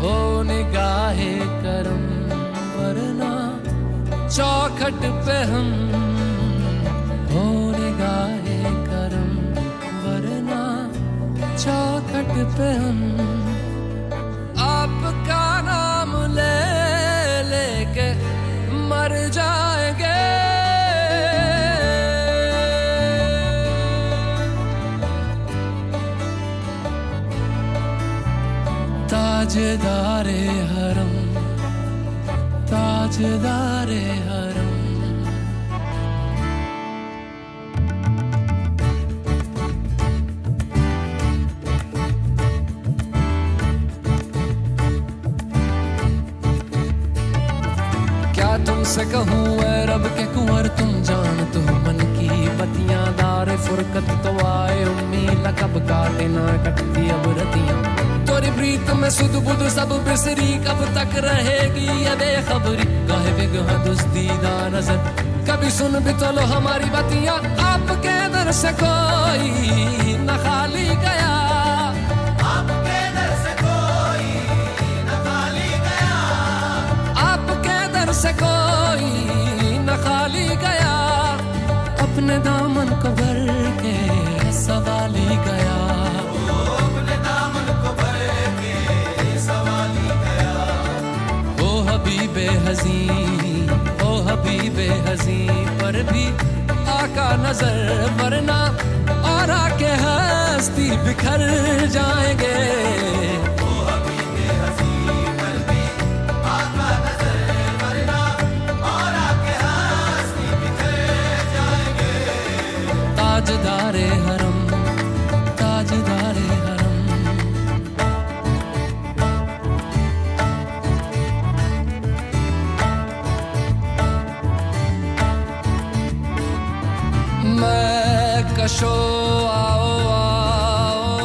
हो निगाहे करम, वरना चौखट पे हम। हो निगाहे करम, वरना चौखट पे हम। आपका नाम ले लेके मर जाएंगे। ताजदारे हरम, ताजदारे हरम। क्या तुमसे कहूँ ऐ रब के कुंवर, तुम जानते हो मन की बतियां। दारे फुरकत तो आए उम्मीद, कब काटे ना कटती अब रतियां। तोरी प्रीत में सुध बुध सब बिसरी, कब तक रहेगी ये बेखबरी। गाहे बिगह दुस्तीदा नजर, कभी सुन भी तो लो हमारी बतियां। आपके दर से कोई न खाली गया, आपके दर से कोई न खाली गया। आपके दर से कोई न खाली गया, अपने दामन को भर के सवाली गया। अपने दामन को भर के सवाली गया। ओ हबीबे हज़ीं, ओ हबीबे हज़ीं, पर भी आका नजर, वरना और आके हस्ती बिखर जाएंगे। ताजदारे हरम, ताजदारे हरम। मैं कशो आओ आओ,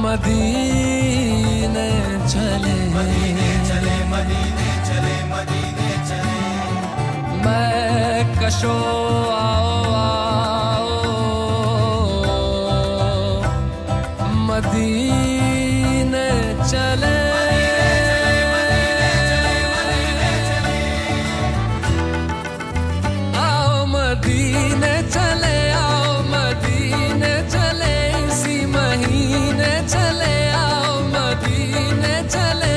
मदीने चले, मदीने चले, मदीने चले, मदीने चले। मैं कशो आओ आओ, मदीने चले। आओ मदीने चले, आओ मदीने चले, इसी महीने चले। आओ मदीने चले,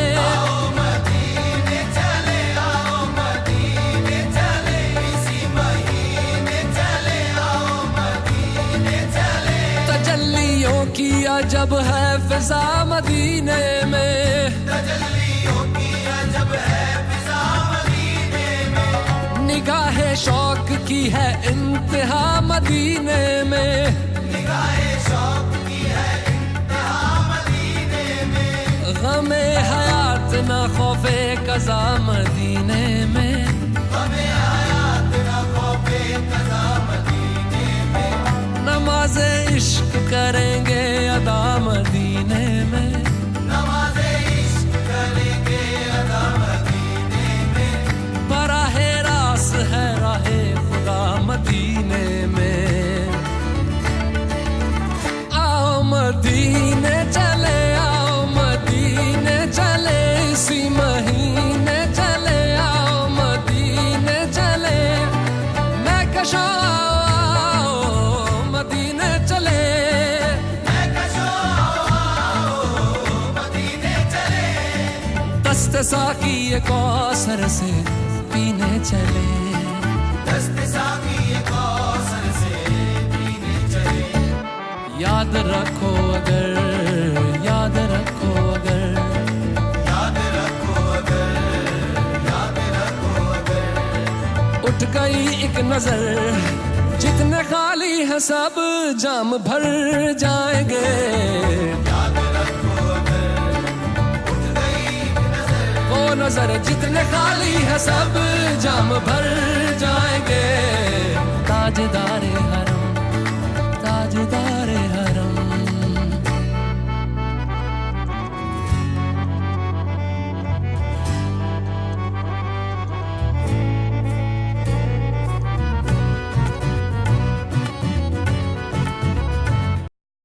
किया जब है फिजा मदीने में, तजल्लियों किया जब है फिजा मदीने में। निगाहे शौक की है इंतहा मदीने में, निगाहे शौक की है इंतहा मदीने में। गमे हयात ना खौफे कज़ा मदीने में, गमे हयात ना खौफे कज़ा मदीने में। नमाज़े इश्क करेंगे अदा मदीने में, नमाज़े इश्क करेंगे अदा मदीने में। बराहे रास है राहे खुदा मदीने में। आओ मदीने चले, आओ मदीने चले, इसी महीने चले। आओ मदीने चले, मैं कशो दस्ते साकी ये कौसर से पीने चले, दस्ते साकी ये कौसर से पीने चले। याद रखो अगर, याद रखो अगर, याद रखो अगर, याद रखो अगर। उठ गई एक नजर, जितने खाली है सब जाम भर जाएंगे। नजर जितने खाली है सब जाम